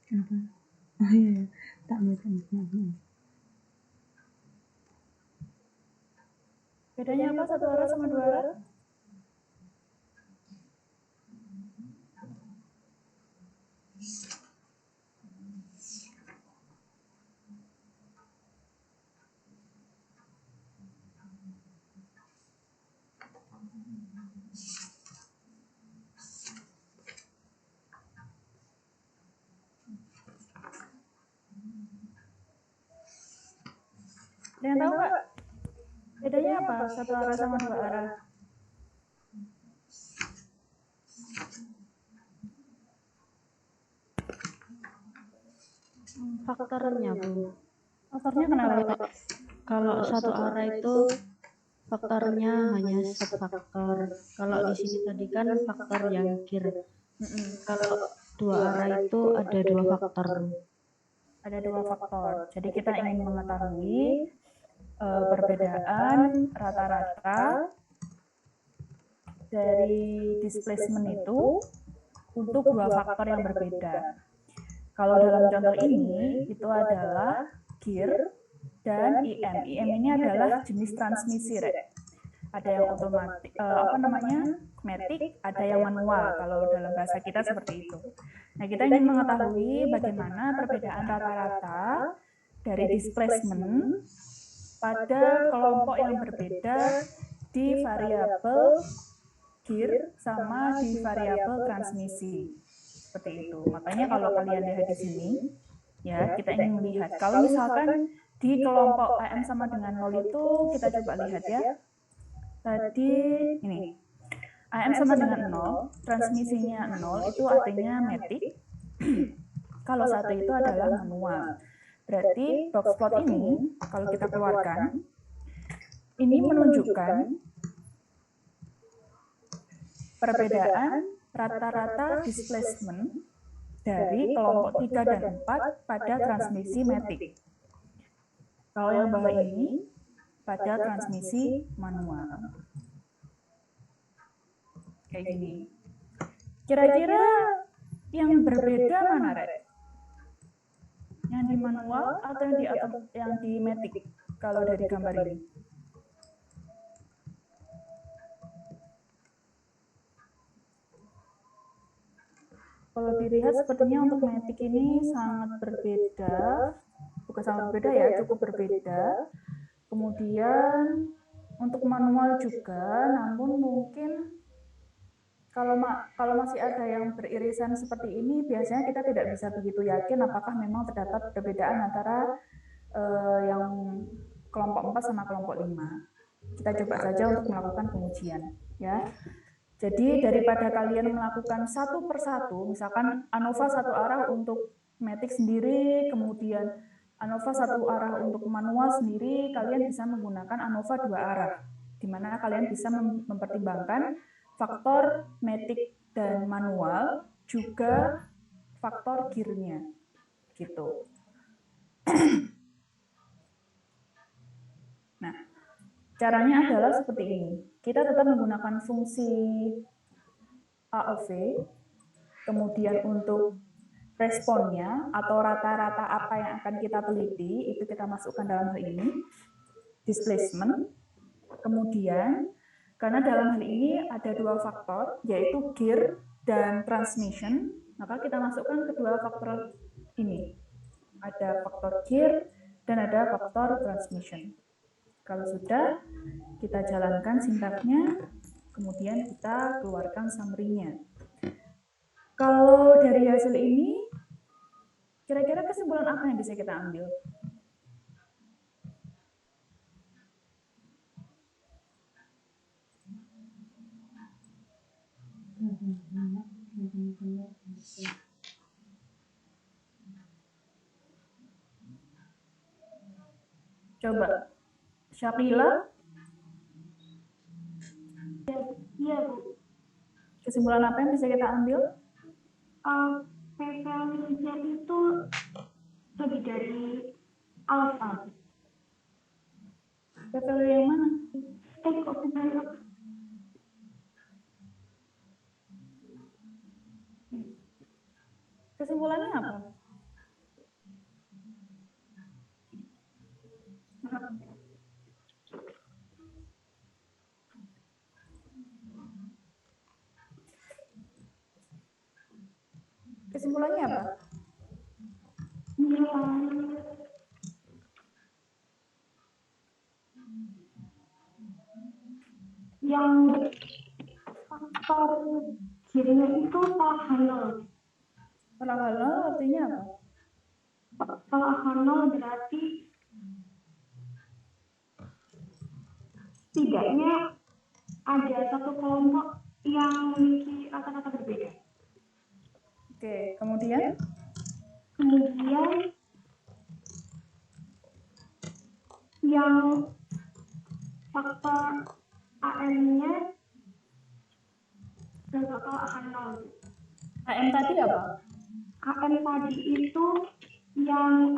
[SPEAKER 3] Apa? Oh iya, tak bisa.
[SPEAKER 1] Bedanya apa 1 arah sama 2 arah? Ada yang tahu nggak? Bedanya apa 1 arah sama 2 arah?
[SPEAKER 6] Faktornya, Bu.
[SPEAKER 1] Faktornya kenapa?
[SPEAKER 6] Kalau 1 arah itu faktornya hanya subfaktor. Kalau di sini tadi kan faktor yang kir. Kalau 2 arah itu ada 2 faktor.
[SPEAKER 1] Ada 2 faktor. Jadi kita ingin mengetahui perbedaan rata-rata dari displacement itu untuk 2 faktor yang berbeda. Kalau dalam contoh ini itu adalah kir dan IM. IM ini adalah jenis transmisi, Rek. Ada yang otomatis, matic, ada yang manual. Kalau dalam bahasa kita seperti itu. Nah, kita ingin mengetahui bagaimana perbedaan rata-rata dari displacement pada kelompok yang berbeda di variabel kir sama di variabel transmisi. Seperti itu. Makanya kalau kalian lihat di sini, ya kita ingin melihat. Kalau misalkan di kelompok AM sama dengan 0 itu, kita coba lihat ya. Tadi ini, AM sama dengan 0, transmisinya 0, itu artinya matic. Kalau 1 itu adalah manual. Berarti box plot ini, kalau kita keluarkan, ini menunjukkan perbedaan rata-rata displacement dari kelompok 3 dan 4 pada transmisi matic. Kalau yang bawah ini pada transmisi manual. Kayak gini. Kira-kira yang berbeda mana, Rek? Yang di manual atau yang di matic? Kalau dari gambar ini. Kalau dilihat sepertinya untuk matic ini sangat berbeda, bukan sangat berbeda ya, cukup berbeda. Kemudian untuk manual juga, namun mungkin kalau masih ada yang beririsan seperti ini, biasanya kita tidak bisa begitu yakin apakah memang terdapat perbedaan antara yang kelompok 4 sama kelompok 5. Kita coba saja untuk melakukan pengujian, ya. Jadi daripada kalian melakukan satu persatu, misalkan ANOVA 1 arah untuk matic sendiri, kemudian ANOVA 1 arah untuk manual sendiri, kalian bisa menggunakan ANOVA 2 arah, di mana kalian bisa mempertimbangkan faktor matic dan manual, juga faktor kirnya, gitu. Nah, caranya adalah seperti ini. Kita tetap menggunakan fungsi AOV, kemudian untuk responnya atau rata-rata apa yang akan kita teliti, itu kita masukkan dalam hal ini, displacement. Kemudian, karena dalam hal ini ada 2 faktor, yaitu kir dan transmission, maka kita masukkan kedua faktor ini. Ada faktor kir dan ada faktor transmission. Kalau sudah, kita jalankan sintaknya, kemudian kita keluarkan summary-nya. Kalau dari hasil ini, kira-kira kesimpulan apa yang bisa kita ambil? Coba Syakila,
[SPEAKER 7] Iya, Bu.
[SPEAKER 1] kesimpulan apa yang bisa kita ambil?
[SPEAKER 7] Prevalensinya itu lebih dari alfa.
[SPEAKER 1] Prevalensi yang mana?
[SPEAKER 7] Kok benar?
[SPEAKER 1] Kesimpulannya apa? Kesimpulannya apa?
[SPEAKER 7] Yang faktor kirinya itu Paul.
[SPEAKER 1] Parahal artinya apa?
[SPEAKER 7] Paul berarti setidaknya ada satu kelompok yang memiliki rata-rata berbeda.
[SPEAKER 1] Oke, kemudian
[SPEAKER 7] yang faktor AM-nya dan bakal akan 0.
[SPEAKER 1] AM tadi apa?
[SPEAKER 7] AM tadi itu yang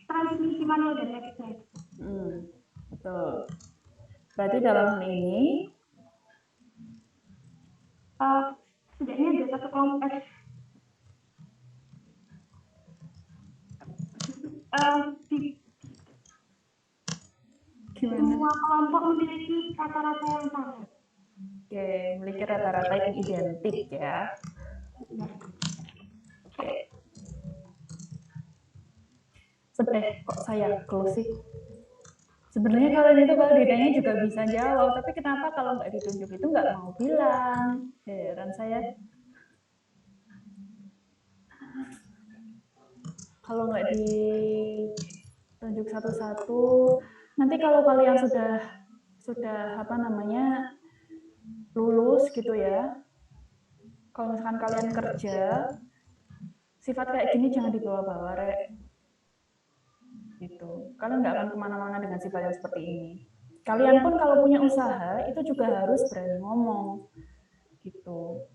[SPEAKER 7] transmisi manual dan next.
[SPEAKER 1] Betul. Berarti dalam hal ini
[SPEAKER 7] setidaknya ada satu kelompok semua kelompok memiliki rata-rata yang sama.
[SPEAKER 1] Oke, memiliki rata-rata yang identik ya. Oke. Sedih kok saya close sih. Sebenarnya kalian itu kalau ditanya juga bisa jawab, tapi kenapa kalau nggak ditunjuk itu nggak mau bilang? Heran saya. Kalau nggak ditunjuk satu-satu, nanti kalau kalian sudah apa namanya lulus gitu ya, kalau misalkan kalian kerja, sifat kayak gini jangan dibawa-bawa, Rek. Gitu. Kalian nggak akan kemana-mana dengan sifat yang seperti ini. Kalian pun kalau punya usaha itu juga harus berani ngomong, gitu.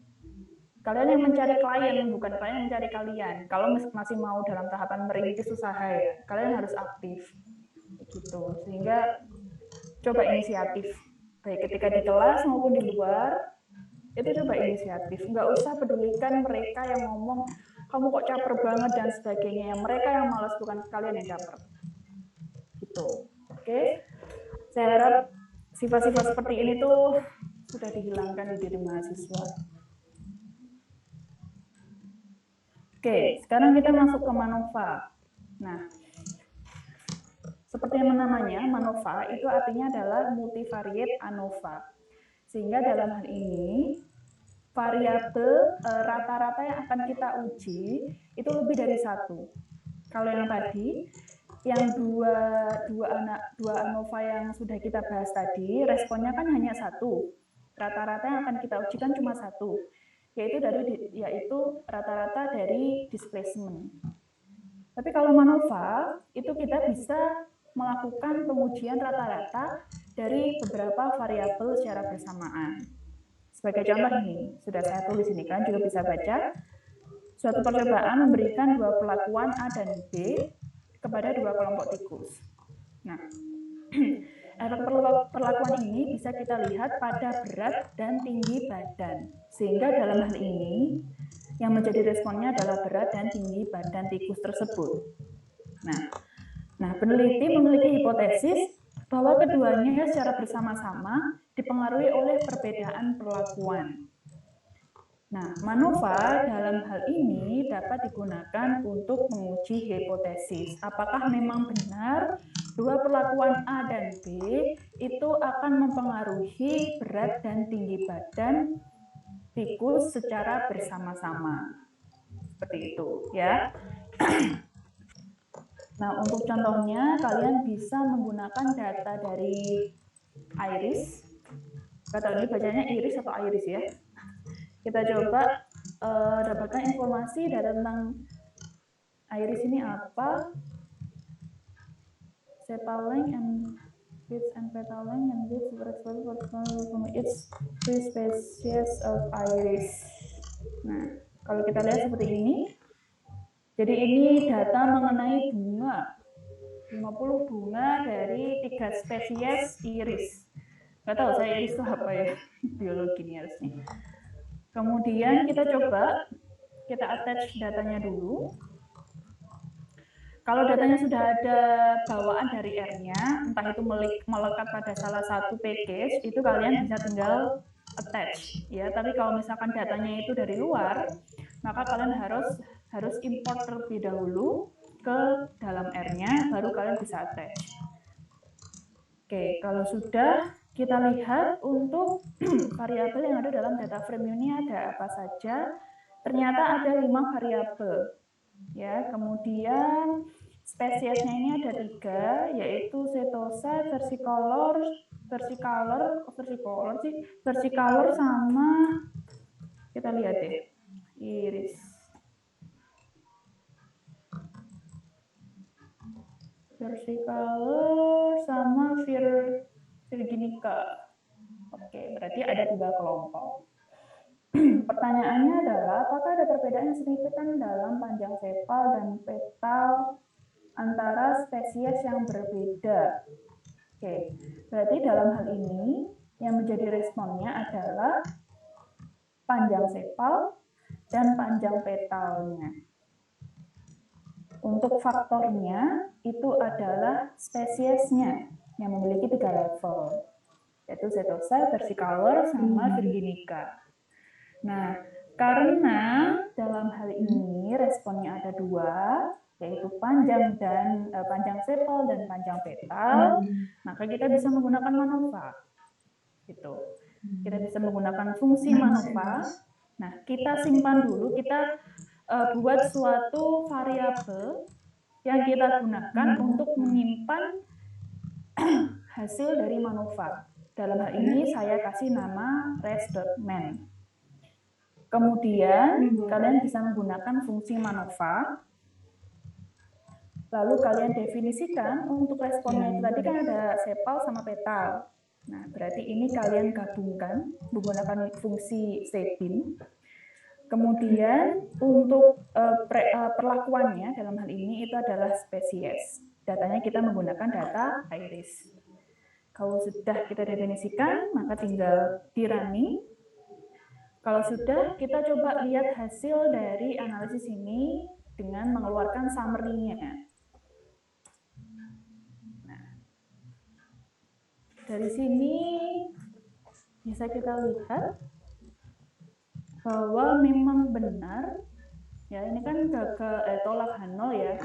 [SPEAKER 1] Kalian yang mencari klien, bukan klien yang mencari kalian. Kalau masih mau dalam tahapan merintis usaha ya, kalian harus aktif, gitu. Sehingga coba inisiatif, baik ketika di kelas maupun di luar, itu coba inisiatif. Nggak usah pedulikan mereka yang ngomong, kamu kok caper banget dan sebagainya. Mereka yang malas, bukan kalian yang caper. Gitu. Oke? Saya harap sifat-sifat seperti ini tuh sudah dihilangkan di diri mahasiswa. Oke, sekarang kita masuk ke MANOVA. Nah, seperti yang namanya, MANOVA itu artinya adalah multivariate ANOVA. Sehingga dalam hal ini, variabel rata-rata yang akan kita uji itu lebih dari satu. Kalau yang tadi, yang dua ANOVA yang sudah kita bahas tadi, responnya kan hanya satu. Rata-rata yang akan kita uji kan cuma satu, yaitu rata-rata dari displacement. Tapi kalau MANOVA itu kita bisa melakukan pengujian rata-rata dari beberapa variabel secara bersamaan. Sebagai contoh ini, sudah saya tulis ini kan juga bisa baca. Suatu percobaan memberikan dua perlakuan A dan B kepada dua kelompok tikus. Nah, efek perlakuan ini bisa kita lihat pada berat dan tinggi badan. Sehingga dalam hal ini, yang menjadi responnya adalah berat dan tinggi badan tikus tersebut. Nah, peneliti memiliki hipotesis bahwa keduanya secara bersama-sama dipengaruhi oleh perbedaan perlakuan. Nah, MANOVA dalam hal ini dapat digunakan untuk menguji hipotesis. Apakah memang benar dua perlakuan A dan B itu akan mempengaruhi berat dan tinggi badan tikus secara bersama-sama. Seperti itu, ya. Nah, untuk contohnya, kalian bisa menggunakan data dari IRIS. Kata ini bacanya IRIS atau IRIS ya. Kita coba dapatkan informasi dari tentang IRIS ini apa. sepal length and width and petal length and width were expected from each three species of iris. Nah, kalau kita lihat seperti ini, jadi ini data mengenai bunga, 50 bunga dari 3 spesies iris. Nggak tahu saya iris itu apa ya, biologi ini harusnya. Kemudian kita coba, kita attach datanya dulu. Kalau datanya sudah ada bawaan dari R-nya, entah itu melekat pada salah satu package, itu kalian bisa tinggal attach. Ya, tapi kalau misalkan datanya itu dari luar, maka kalian harus import terlebih dahulu ke dalam R-nya, baru kalian bisa attach. Oke, kalau sudah, kita lihat untuk variabel yang ada dalam data frame ini ada apa saja. Ternyata ada 5 variabel. Ya, kemudian spesiesnya ini ada 3, yaitu setosa, versicolor sama kita lihat deh, iris. Versicolor sama virginica. Oke, berarti ada 3 kelompok. Pertanyaannya adalah, apakah ada perbedaan yang signifikan dalam panjang sepal dan petal antara spesies yang berbeda? Oke, berarti dalam hal ini yang menjadi responnya adalah panjang sepal dan panjang petalnya. Untuk faktornya itu adalah spesiesnya yang memiliki 3 level, yaitu setosa, versicolor, sama virginica. Nah, karena dalam hal ini responnya ada 2, yaitu panjang sepal dan panjang petal, maka kita bisa menggunakan MANOVA. Gitu. Kita bisa menggunakan fungsi MANOVA. Nah, kita simpan dulu, kita buat suatu variabel yang kita gunakan untuk menyimpan hasil dari MANOVA. Dalam hal ini saya kasih nama res.man. Kemudian kalian bisa menggunakan fungsi MANOVA. Lalu kalian definisikan untuk responnya itu tadi kan ada sepal sama petal. Nah, berarti ini kalian gabungkan menggunakan fungsi setBin. Kemudian untuk perlakuannya dalam hal ini itu adalah spesies. Datanya kita menggunakan data iris. Kalau sudah kita definisikan, maka tinggal di running. Kalau sudah, kita coba lihat hasil dari analisis ini dengan mengeluarkan summary-nya. Nah, dari sini bisa kita lihat bahwa memang benar, ya ini kan tolak Hanol ya,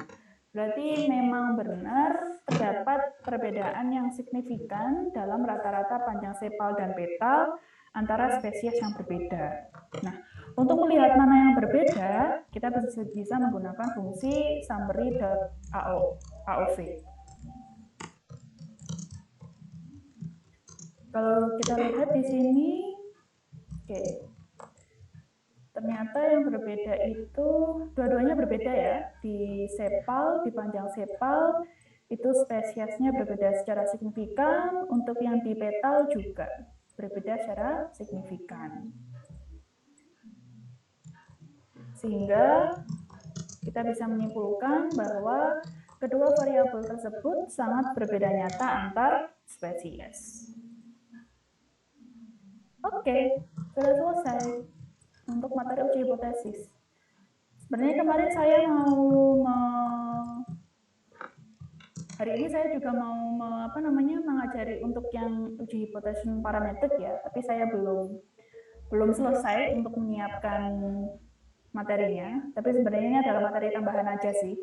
[SPEAKER 1] berarti memang benar terdapat perbedaan yang signifikan dalam rata-rata panjang sepal dan petal antara spesies yang berbeda. Nah, untuk melihat mana yang berbeda, kita bisa menggunakan fungsi summary.aov. Kalau kita lihat di sini, oke, ternyata yang berbeda itu dua-duanya berbeda ya. Di sepal, di panjang sepal itu spesiesnya berbeda secara signifikan. Untuk yang di petal juga berbeda secara signifikan. Sehingga kita bisa menyimpulkan bahwa kedua variabel tersebut sangat berbeda nyata antar spesies. Oke, sudah selesai untuk materi uji hipotesis. Sebenarnya kemarin saya hari ini saya juga mau mengajari untuk yang uji hipotesis parametrik ya, tapi saya belum selesai untuk menyiapkan materinya. Tapi sebenarnya ini adalah materi tambahan aja sih.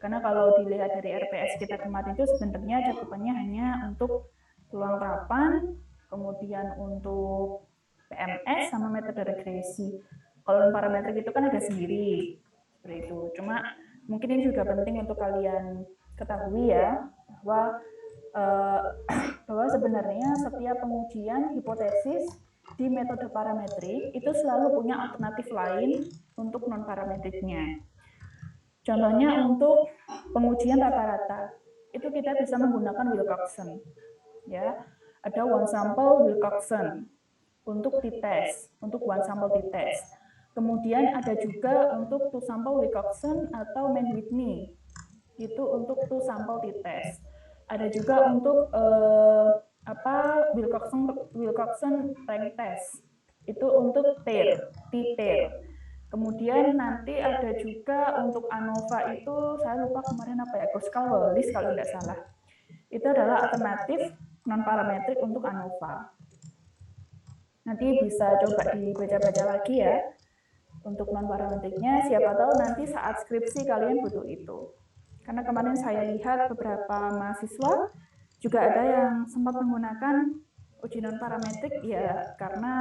[SPEAKER 1] Karena kalau dilihat dari RPS kita kemarin itu sebenarnya cakupannya hanya untuk peluang harapan, kemudian untuk PMS sama metode regresi. Kalau parametrik itu kan ada sendiri seperti itu. Cuma mungkin ini juga penting untuk kalian ketahui ya, bahwa sebenarnya setiap pengujian hipotesis di metode parametrik itu selalu punya alternatif lain untuk non parametriknya. Contohnya untuk pengujian rata-rata. itu kita bisa menggunakan Wilcoxon. Ya, ada one sample Wilcoxon untuk t-test, untuk one sample t-test. Kemudian ada juga untuk two sample Wilcoxon atau Mann-Whitney, itu untuk two sample t-test. Ada juga untuk Wilcoxon rank test, itu untuk t-test. Kemudian nanti ada juga untuk ANOVA itu, saya lupa kemarin apa ya, Kruskal-Wallis kalau tidak salah. Itu adalah alternatif non-parametrik untuk ANOVA. Nanti bisa coba dibaca-baca lagi ya. Untuk non-parametriknya, siapa tahu nanti saat skripsi kalian butuh itu. Karena kemarin saya lihat beberapa mahasiswa juga ada yang sempat menggunakan uji non-parametrik ya karena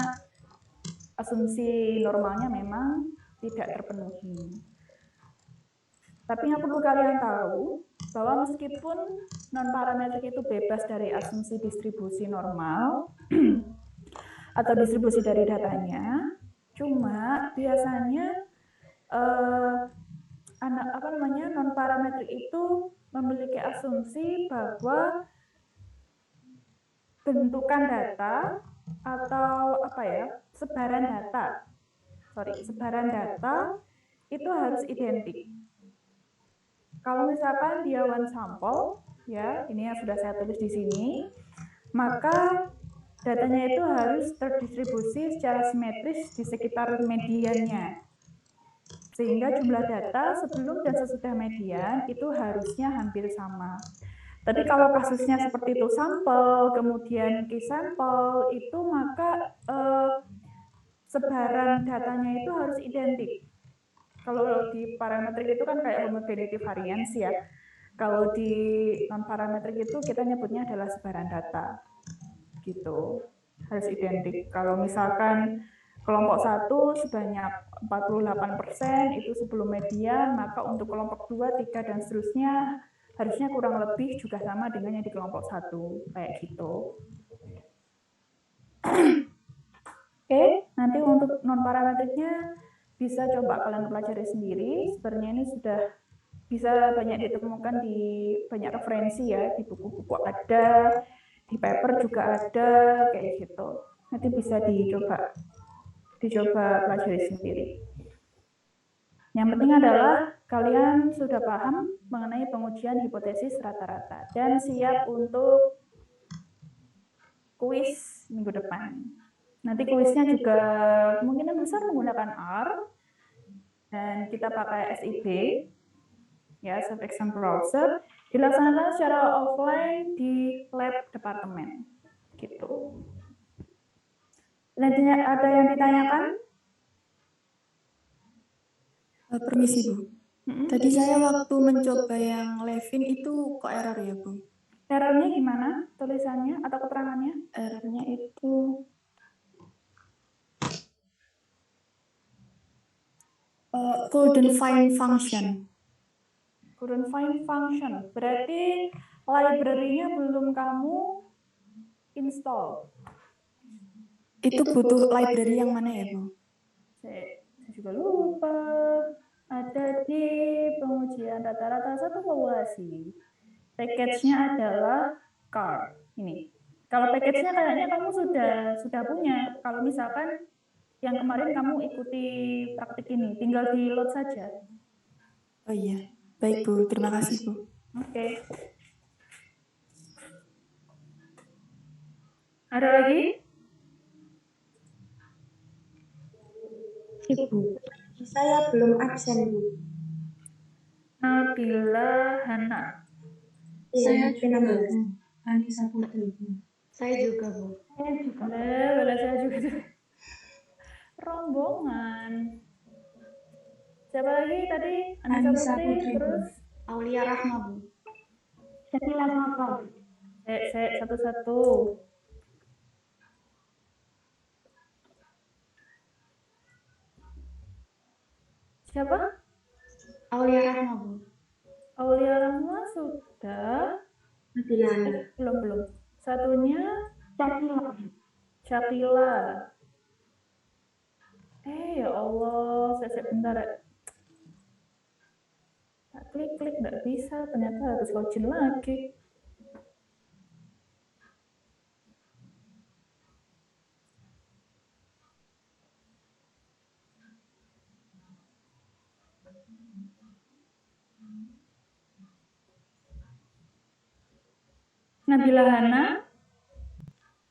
[SPEAKER 1] asumsi normalnya memang tidak terpenuhi. Tapi yang perlu kalian tahu bahwa meskipun non-parametrik itu bebas dari asumsi distribusi normal atau distribusi dari datanya, cuma biasanya non-parametrik itu memiliki asumsi bahwa bentukan data atau sebaran data itu harus identik. Kalau misalkan dia one sample, ya ini yang sudah saya tulis di sini, maka datanya itu harus terdistribusi secara simetris di sekitar mediannya. Sehingga jumlah data sebelum dan sesudah median itu harusnya hampir sama. Tapi kalau kasusnya seperti itu sampel, kemudian key sampel, itu maka sebaran datanya itu harus identik. Kalau di parametrik itu kan kayak homogeneity variance ya. Kalau di non-parametrik itu kita nyebutnya adalah sebaran data. Gitu. Harus identik. Kalau misalkan kelompok 1 sebanyak 48% itu sebelum median, maka untuk kelompok 2, 3, dan seterusnya harusnya kurang lebih juga sama dengan yang di kelompok 1, kayak gitu. Oke, nanti untuk non-parametriknya bisa coba kalian pelajari sendiri. Sebenarnya ini sudah bisa banyak ditemukan di banyak referensi ya, di buku-buku ada, di paper juga ada, kayak gitu. Nanti bisa dicoba pelajari sendiri. Yang penting adalah kalian sudah paham mengenai pengujian hipotesis rata-rata dan siap untuk kuis minggu depan. Nanti kuisnya juga kemungkinan besar menggunakan R dan kita pakai SIB, ya, Self Exam Browser, dilaksanakan secara offline di lab departemen, gitu. Nantinya ada yang ditanyakan?
[SPEAKER 8] Permisi Bu, tadi saya waktu mencoba yang Levin itu kok error ya Bu?
[SPEAKER 1] Errornya gimana tulisannya atau keterangannya?
[SPEAKER 8] Errornya itu couldn't find function.
[SPEAKER 1] Couldn't find function, berarti library-nya belum kamu install.
[SPEAKER 8] Itu butuh library yang mana ya Bu?
[SPEAKER 1] Saya juga lupa. Ada di pengujian rata-rata satu populasi. Package-nya adalah CAR. Ini. Kalau package-nya kayaknya kamu sudah punya. Kalau misalkan yang kemarin kamu ikuti praktik ini, tinggal di-load saja.
[SPEAKER 8] Oh iya, baik Bu, terima kasih Bu.
[SPEAKER 1] Oke. Ada lagi?
[SPEAKER 2] Ibu, saya belum absen Bu.
[SPEAKER 1] Nabila Hana.
[SPEAKER 2] Saya juga Bu.
[SPEAKER 3] Anissa Putri.
[SPEAKER 2] Saya juga Bu.
[SPEAKER 1] Boleh saya juga. Rombongan. Siapa lagi tadi? Anissa Putri, terus
[SPEAKER 2] Aulia Rahma Bu. Syakila Maka.
[SPEAKER 1] saya satu-satu. Siapa?
[SPEAKER 2] Aulia Rahma Bu.
[SPEAKER 1] Aulia Rahma sudah.
[SPEAKER 2] Nabila.
[SPEAKER 1] Belum. Satunya Syakila. Ya Allah, saya bentar. Tak klik nggak bisa, ternyata harus login lagi. Nabila Hana,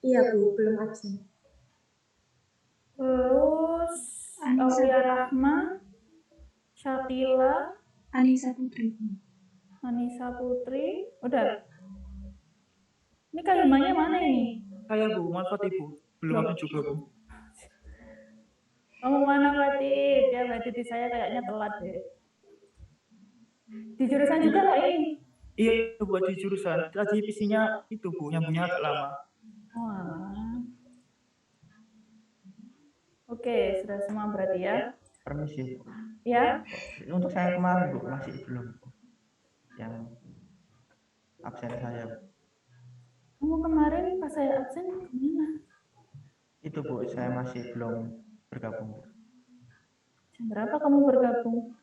[SPEAKER 2] Iya Bu, belum absen.
[SPEAKER 1] terus Aulia Rahma, Syakila,
[SPEAKER 7] Anissa Putri.
[SPEAKER 1] Anissa Putri, udah. Ini kalimatnya mana ini?
[SPEAKER 4] Saya Bu, maaf Ibu. Belum absen juga Bu.
[SPEAKER 1] Kamu mana Fatih? Ya berarti di saya kayaknya telat deh. Di jurusan juga nggak ini?
[SPEAKER 4] Iya buat di jurusan. Tadi PC-nya itu Bu, nyambungnya agak lama.
[SPEAKER 1] Oh, alah. Oke, sudah semua berarti ya.
[SPEAKER 9] Permisi Bu.
[SPEAKER 1] Ya,
[SPEAKER 9] Untuk saya kemarin Bu masih belum Bu. Yang absen saya Bu.
[SPEAKER 1] kamu kemarin pas saya absen kemana?
[SPEAKER 9] Itu Bu, saya masih belum bergabung Bu.
[SPEAKER 1] Jam berapa kamu bergabung?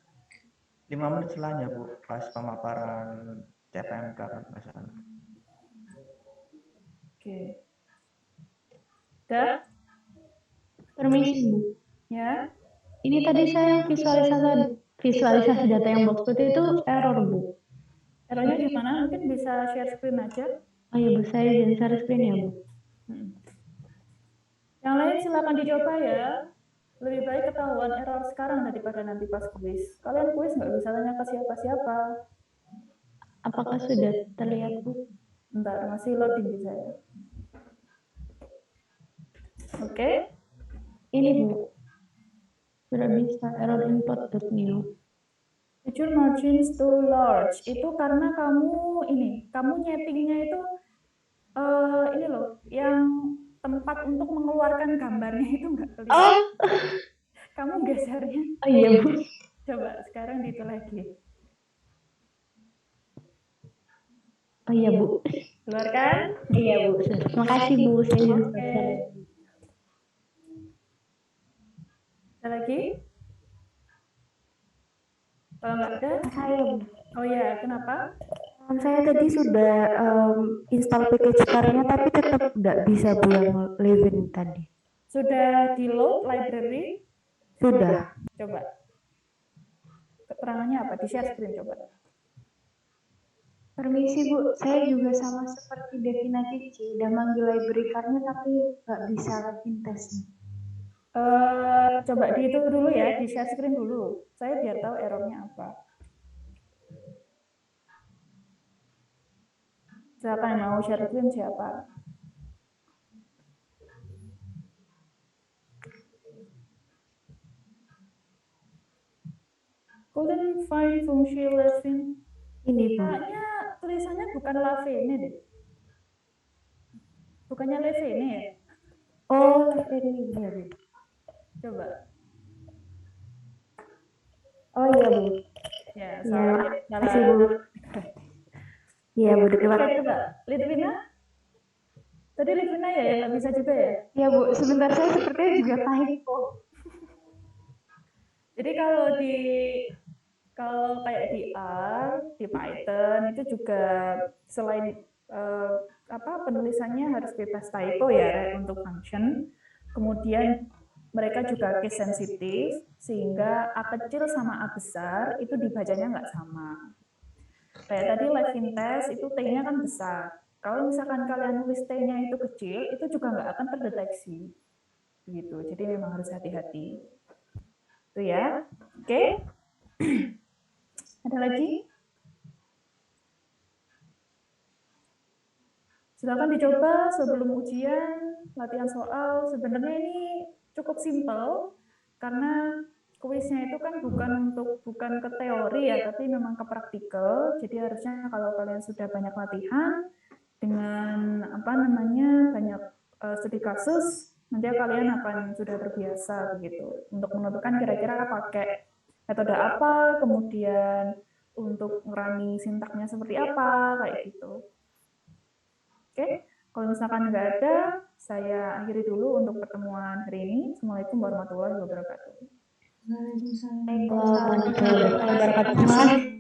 [SPEAKER 9] 5 menit setelahnya Bu, pas pemaparan CPMK kan nggak salah.
[SPEAKER 1] Oke. Udah?
[SPEAKER 6] Permisi Bu.
[SPEAKER 1] Ya.
[SPEAKER 6] Ini tadi saya visualisasi data yang box putih itu error Bu.
[SPEAKER 1] Errornya di mana? Mungkin bisa share screen aja.
[SPEAKER 6] Oh iya Bu, saya izin share screen ya Bu.
[SPEAKER 1] Yang lain silakan dicoba ya. Lebih baik ketahuan error sekarang daripada nanti pas kuis. Kalian kuis nggak bisa tanya ke siapa-siapa.
[SPEAKER 6] Apakah sudah terlihat Bu?
[SPEAKER 1] Bentar, masih loading di saya. Oke.
[SPEAKER 6] Ini Bu. Sudah bisa error input.new.
[SPEAKER 1] Feature margins too large. Itu karena kamu nyetingnya itu ini loh, yang tempat untuk mengeluarkan gambarnya itu nggak kelihatan. Kamu gesernya.
[SPEAKER 6] Oh iya Bu.
[SPEAKER 1] Coba sekarang di itu lagi.
[SPEAKER 6] Oh iya Bu.
[SPEAKER 1] Keluarkan.
[SPEAKER 6] Iya Bu. Makasih Bu, saya izin
[SPEAKER 1] Oke.
[SPEAKER 6] share.
[SPEAKER 1] Ada lagi? Kalau nggak ada,
[SPEAKER 8] Saya, Bu.
[SPEAKER 1] oh ya, kenapa?
[SPEAKER 8] Saya tadi sudah install package Karena tapi tetap nggak bisa Bu yang Levin tadi.
[SPEAKER 1] Sudah di load library?
[SPEAKER 8] Sudah.
[SPEAKER 1] Coba. Keterangannya apa? Di share screen coba.
[SPEAKER 7] Permisi Bu, saya juga sama seperti Devina Cici, udah manggil library card-nya tapi nggak bisa login tesnya.
[SPEAKER 1] Coba di itu dulu ya, di share screen dulu. Saya biar tahu errornya apa. Siapa yang mau share screen siapa? Couldn't find function Levin.
[SPEAKER 8] Ini Bu.
[SPEAKER 1] Kayaknya tulisannya bukan Lavene deh. Bukannya Levene ya?
[SPEAKER 8] Oh, ini ya Bu.
[SPEAKER 1] Coba.
[SPEAKER 8] Oh iya Bu.
[SPEAKER 1] Ya,
[SPEAKER 8] Ya,
[SPEAKER 1] salah.
[SPEAKER 8] kasih Bu. Iya Bu, terima
[SPEAKER 1] Oke,
[SPEAKER 8] kasih.
[SPEAKER 1] coba. Litvina? Tadi Litvina ya, nggak bisa juga ya?
[SPEAKER 7] Ya Bu, sebentar saya sepertinya juga typo.
[SPEAKER 1] Jadi kalau kayak di R, di Python itu juga selain penulisannya harus bebas typo ya untuk function. Kemudian mereka juga case sensitif sehingga A kecil sama A besar itu dibacanya nggak sama. Kayak tadi Levin test itu T-nya kan besar. Kalau misalkan kalian nulis T-nya itu kecil, itu juga nggak akan terdeteksi. Gitu. Jadi memang harus hati-hati. Itu ya. Oke. Ada lagi? Silakan dicoba sebelum ujian, latihan soal. Sebenarnya ini cukup simpel karena kuisnya itu kan bukan ke teori ya, tapi memang ke praktikal. Jadi harusnya kalau kalian sudah banyak latihan dengan banyak studi kasus, nanti kalian akan sudah terbiasa begitu untuk menentukan kira-kira pakai metode apa, kemudian untuk ngerunning sintaknya seperti apa, kayak gitu. Oke, kalau misalkan nggak ada, saya akhiri dulu untuk pertemuan hari ini. Assalamualaikum warahmatullahi wabarakatuh.
[SPEAKER 7] Waalaikumsalam.
[SPEAKER 6] Waalaikumsalam warahmatullahi wabarakatuh.